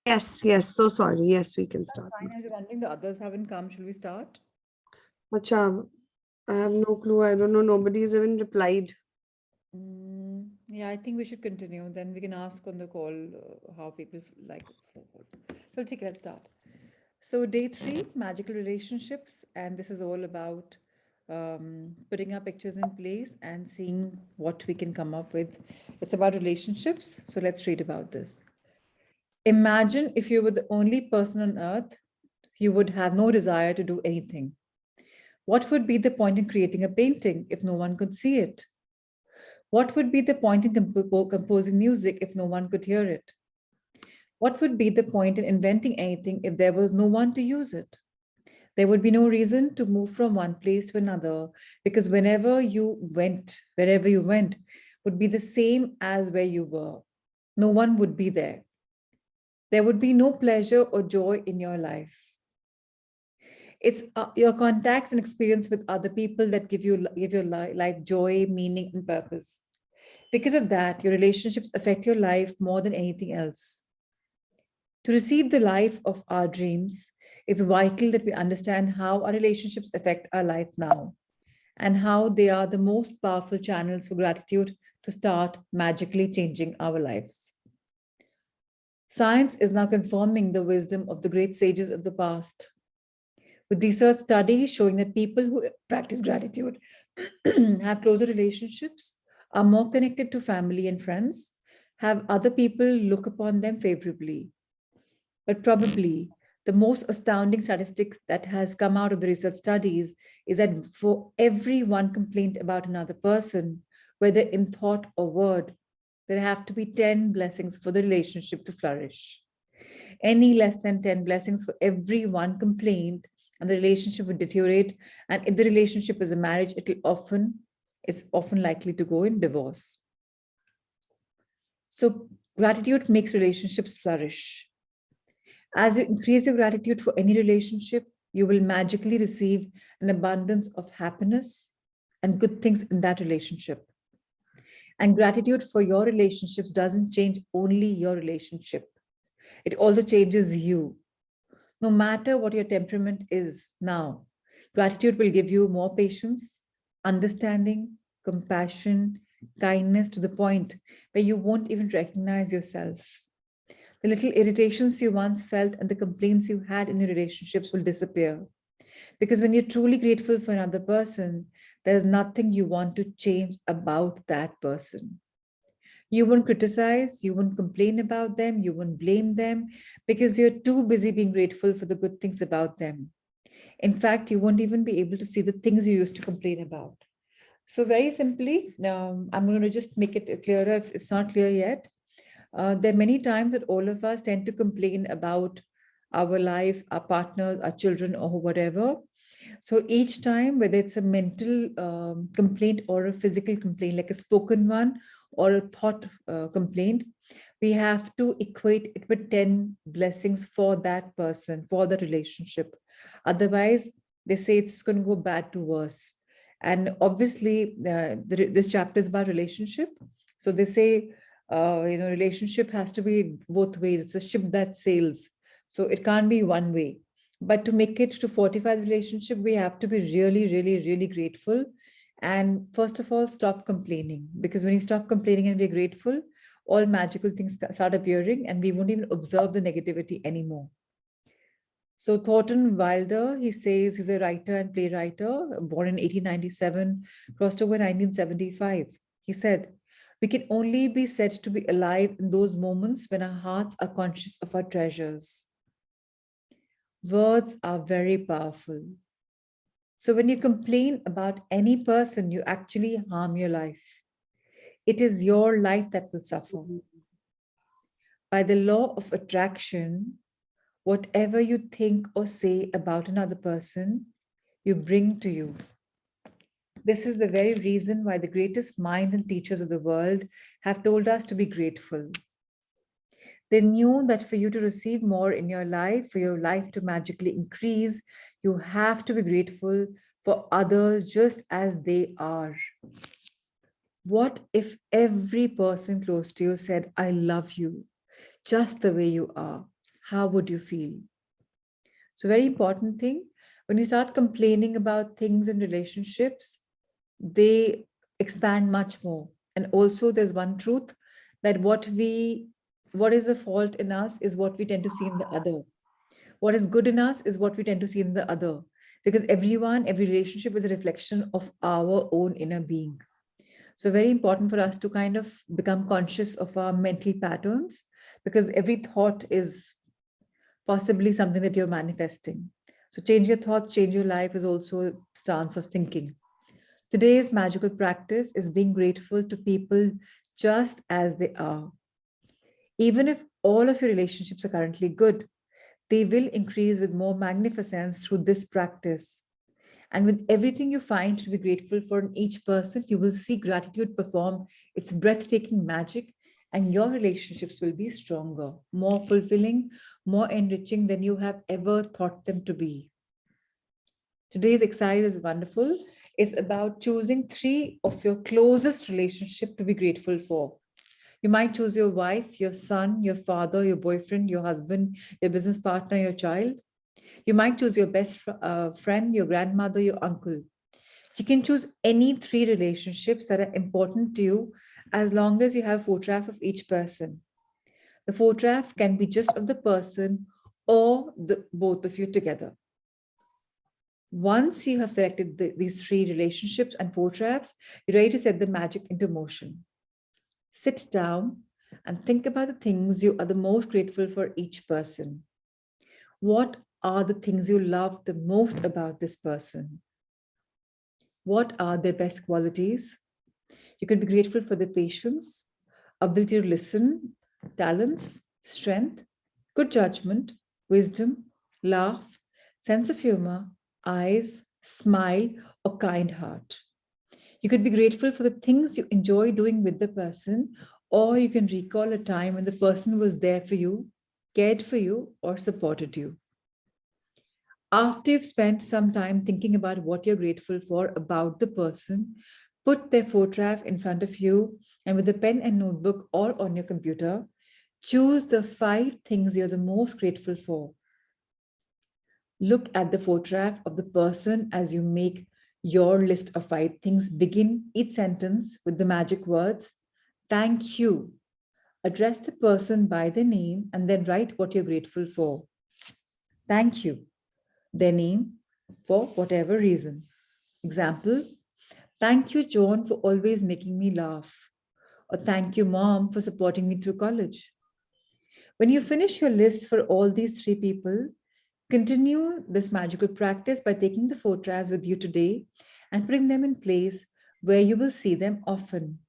Yes, yes. So sorry. Yes, we can That's start fine. now. I was wondering the others haven't come. Shall we start? Acha, I have no clue. I don't know. Nobody's even replied. Yeah, I think we should continue. Then we can ask on the call how people like it forward. So, take let's start. So, day three, magical relationships, and this is all about putting our pictures in place and seeing what we can come up with. It's about relationships. So, let's read about this. Imagine if you were the only person on earth, you would have no desire to do anything. What would be the point in creating a painting if no one could see it? What would be the point in composing music if no one could hear it? What would be the point in inventing anything if there was no one to use it? There would be no reason to move from one place to another because wherever you went, would be the same as where you were. No one would be there. There would be no pleasure or joy in your life. It's your contacts and experience with other people that give your life joy, meaning, and purpose. Because of that, your relationships affect your life more than anything else. To receive the life of our dreams, it's vital that we understand how our relationships affect our life now and how they are the most powerful channels for gratitude to start magically changing our lives. Science is now confirming the wisdom of the great sages of the past, with research studies showing that people who practice gratitude have closer relationships, are more connected to family and friends, have other people look upon them favorably. But probably the most astounding statistic that has come out of the research studies is that for every one complaint about another person, whether in thought or word, there have to be 10 blessings for the relationship to flourish. Any less than 10 blessings for every one complaint, and the relationship would deteriorate. And if the relationship is a marriage, it's often likely to go in divorce. So gratitude makes relationships flourish. As you increase your gratitude for any relationship, you will magically receive an abundance of happiness and good things in that relationship. And gratitude for your relationships doesn't change only your relationship, it also changes you. No matter what your temperament is now, gratitude will give you more patience, understanding, compassion, kindness to the point where you won't even recognize yourself. The little irritations you once felt and the complaints you had in your relationships will disappear. Because when you're truly grateful for another person, there's nothing you want to change about that person. You won't criticize, you won't complain about them, you won't blame them because you're too busy being grateful for the good things about them. In fact, you won't even be able to see the things you used to complain about. So, very simply, I'm going to just make it clearer if it's not clear yet. There are many times that all of us tend to complain about our life, our partners, our children, or whatever. So each time, whether it's a mental complaint or a physical complaint, like a spoken one or a thought complaint, we have to equate it with 10 blessings for that person, for the relationship. Otherwise, they say it's going to go bad to worse. And obviously, this chapter is about relationship. So they say, relationship has to be both ways. It's a ship that sails. So it can't be one way, but to make it to fortify the relationship, we have to be really, really, really grateful. And first of all, stop complaining. Because when you stop complaining and we're grateful, all magical things start appearing and we won't even observe the negativity anymore. So Thornton Wilder, he says he's a writer and playwright, born in 1897, crossed over 1975. He said, we can only be said to be alive in those moments when our hearts are conscious of our treasures. Words are very powerful. So when you complain about any person, you actually harm your life. It is your life that will suffer. By the law of attraction, whatever you think or say about another person, you bring to you. This is the very reason why the greatest minds and teachers of the world have told us to be grateful. They knew that for you to receive more in your life, for your life to magically increase, you have to be grateful for others just as they are. What if every person close to you said, I love you just the way you are? how would you feel? So very important thing, when you start complaining about things in relationships, they expand much more. And also there's one truth, that what is the fault in us is what we tend to see in the other. What is good in us is what we tend to see in the other. Because every relationship is a reflection of our own inner being. So very important for us to kind of become conscious of our mental patterns, because every thought is possibly something that you're manifesting. So change your thoughts, change your life is also a stance of thinking. Today's magical practice is being grateful to people just as they are. Even if all of your relationships are currently good, they will increase with more magnificence through this practice. And with everything you find to be grateful for in each person, you will see gratitude perform its breathtaking magic, and your relationships will be stronger, more fulfilling, more enriching than you have ever thought them to be. Today's exercise is wonderful. It's about choosing 3 of your closest relationship to be grateful for. You might choose your wife, your son, your father, your boyfriend, your husband, your business partner, your child. You might choose your best friend, your grandmother, your uncle. You can choose any 3 relationships that are important to you, as long as you have a photograph of each person. The photograph can be just of the person or both of you together. Once you have selected these 3 relationships and photographs, you're ready to set the magic into motion. Sit down and think about the things you are the most grateful for each person. What are the things you love the most about this person? What are their best qualities? You can be grateful for their patience, ability to listen, talents, strength, good judgment, wisdom, laugh, sense of humor, eyes, smile, or kind heart. You could be grateful for the things you enjoy doing with the person, or you can recall a time when the person was there for you, cared for you, or supported you. After you've spent some time thinking about what you're grateful for about the person, put their photograph in front of you, and with a pen and notebook or on your computer, choose the 5 things you're the most grateful for. Look at the photograph of the person as you make your list of 5 things. Begin each sentence with the magic words, "Thank you." Address the person by their name and then write what you're grateful for. Thank you. Their name, for whatever reason. Example, "Thank you, John, for always making me laugh." Or "Thank you, Mom, for supporting me through college." When you finish your list for all these 3 people, continue this magical practice by taking the photographs with you today and putting them in place where you will see them often.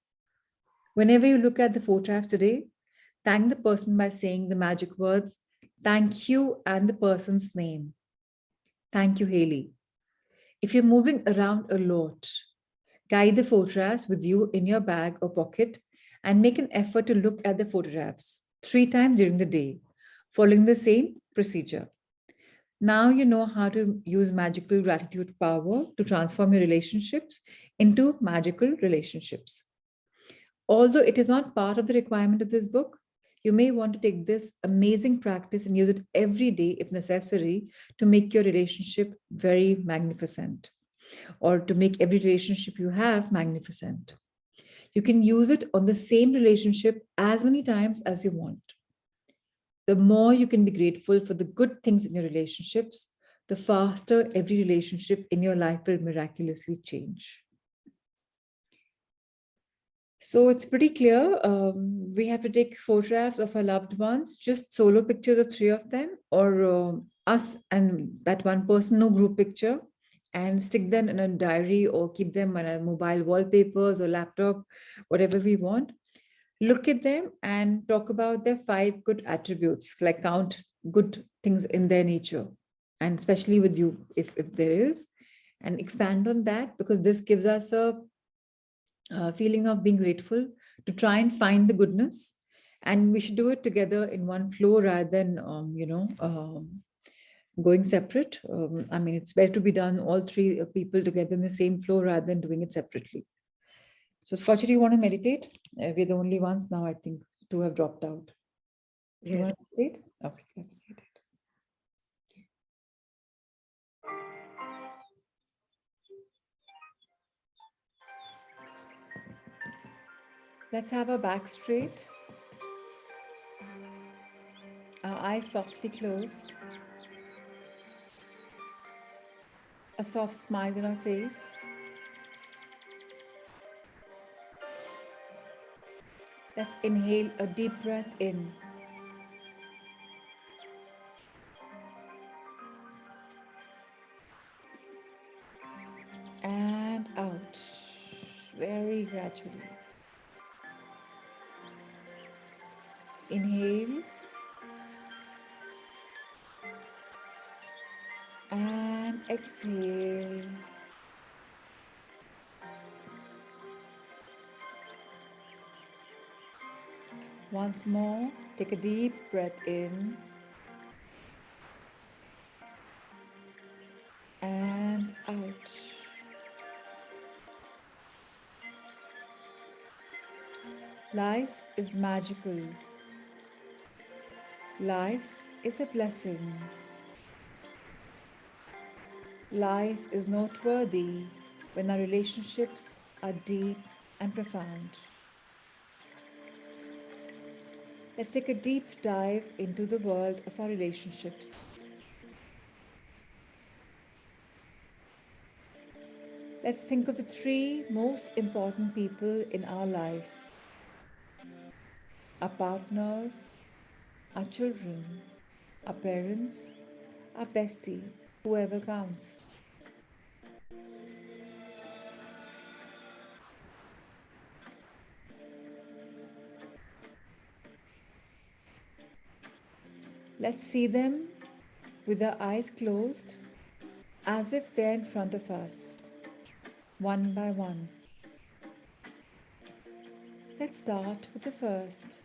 Whenever you look at the photographs today, thank the person by saying the magic words, "Thank you," and the person's name. Thank you, Haley. If you're moving around a lot, guide the photographs with you in your bag or pocket and make an effort to look at the photographs 3 times during the day, following the same procedure. Now you know how to use magical gratitude power to transform your relationships into magical relationships. Although it is not part of the requirement of this book, you may want to take this amazing practice and use it every day if necessary to make your relationship very magnificent, or to make every relationship you have magnificent. You can use it on the same relationship as many times as you want. The more you can be grateful for the good things in your relationships, the faster every relationship in your life will miraculously change. So it's pretty clear. We have to take photographs of our loved ones, just solo pictures of 3 of them, or us and that one person, no group picture, and stick them in a diary or keep them on a mobile wallpapers or laptop, whatever we want. Look at them and talk about their 5 good attributes, like count good things in their nature, and especially with you, if there is, and expand on that, because this gives us a feeling of being grateful to try and find the goodness. And we should do it together in one flow rather than, going separate. I mean, it's better to be done all 3 people together in the same flow rather than doing it separately. So Scotchy, do you want to meditate? We're the only ones now, I think, 2 have dropped out. You Yes. want to play it? Okay, let's play it. Let's have our back straight, our eyes softly closed, a soft smile on our face. Let's inhale a deep breath in. And out, very gradually. Inhale and exhale. Once more, take a deep breath in and out. Life is magical. Life is a blessing. Life is noteworthy when our relationships are deep and profound. Let's take a deep dive into the world of our relationships. Let's think of the three most important people in our life: our partners, our children, our parents, our bestie, whoever counts. Let's see them with our eyes closed as if they're in front of us, one by one. Let's start with the first.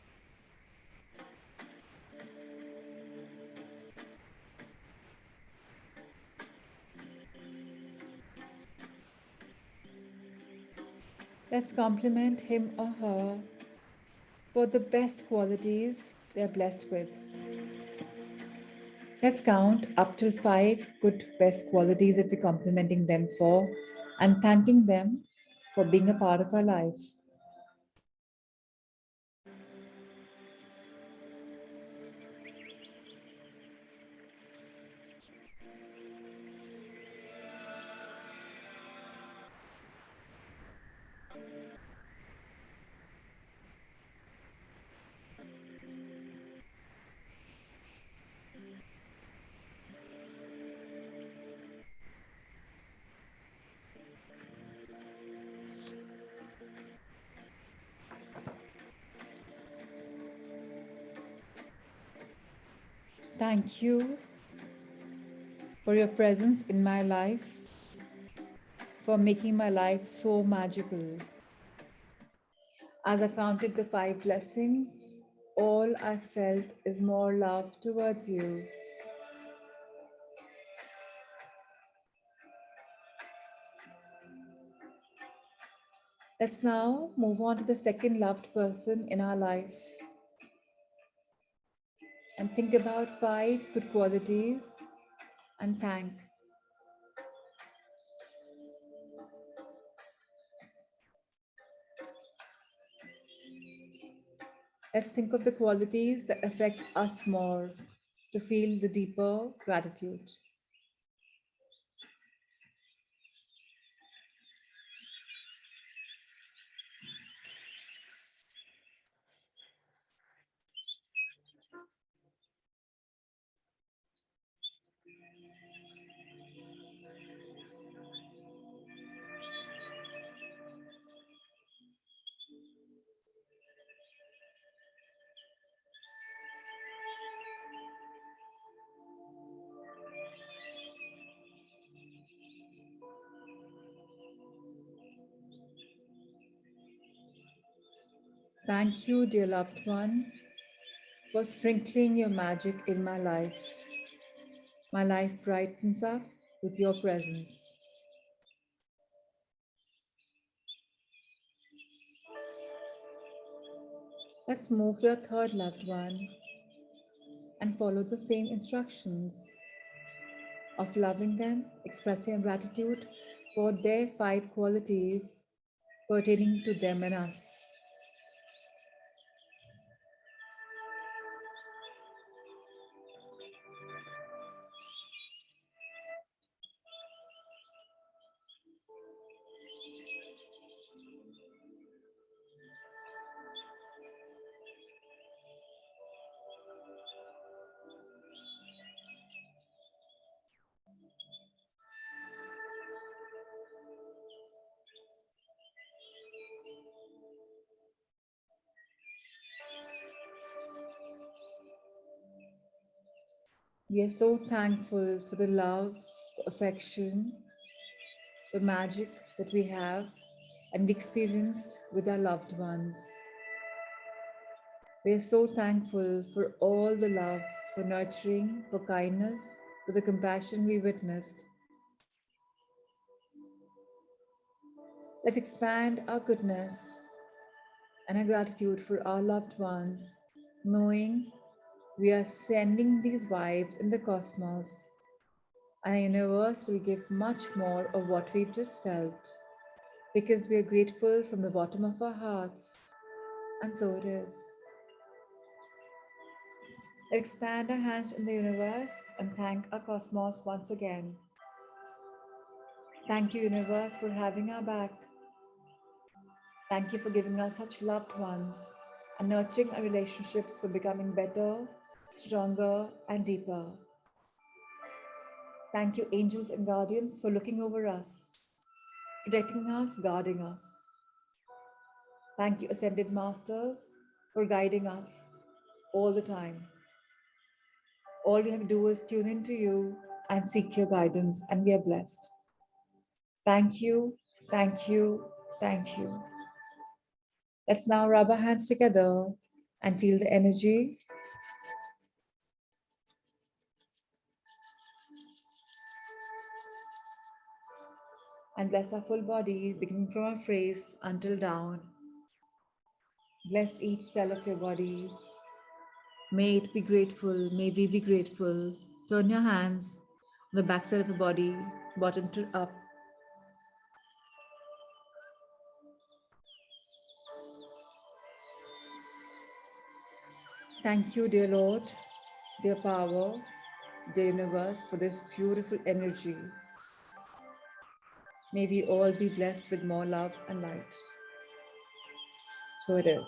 Let's compliment him or her for the best qualities they're blessed with. Let's count up till 5 good best qualities that we're complimenting them for and thanking them for being a part of our life. Thank you for your presence in my life, for making my life so magical. As I counted the 5 blessings, all I felt is more love towards you. Let's now move on to the second loved person in our life and think about 5 good qualities and thank. Let's think of the qualities that affect us more to feel the deeper gratitude. Thank you, dear loved one, for sprinkling your magic in my life. My life brightens up with your presence. Let's move to a third loved one. and follow the same instructions of loving them, expressing gratitude for their 5 qualities pertaining to them and us. We are so thankful for the love, the affection, the magic that we have and we experienced with our loved ones. We are so thankful for all the love, for nurturing, for kindness, for the compassion we witnessed. Let's expand our goodness and our gratitude for our loved ones, knowing we are sending these vibes in the cosmos, and the universe will give much more of what we've just felt because we are grateful from the bottom of our hearts, and so it is. Let's expand our hands in the universe and thank our cosmos once again. Thank you, universe, for having our back. Thank you for giving us such loved ones and nurturing our relationships for becoming better, stronger, and deeper. Thank you, angels and guardians, for looking over us, protecting us, guarding us. Thank you, Ascended Masters, for guiding us all the time. All you have to do is tune into you and seek your guidance, and we are blessed. Thank you, thank you, thank you. Let's now rub our hands together and feel the energy. And bless our full body, beginning from our face until down. Bless each cell of your body. May it be grateful, may we be grateful. Turn your hands on the back side of your body, bottom to up. Thank you, dear Lord, dear power, dear universe, for this beautiful energy. May we all be blessed with more love and light. So it is.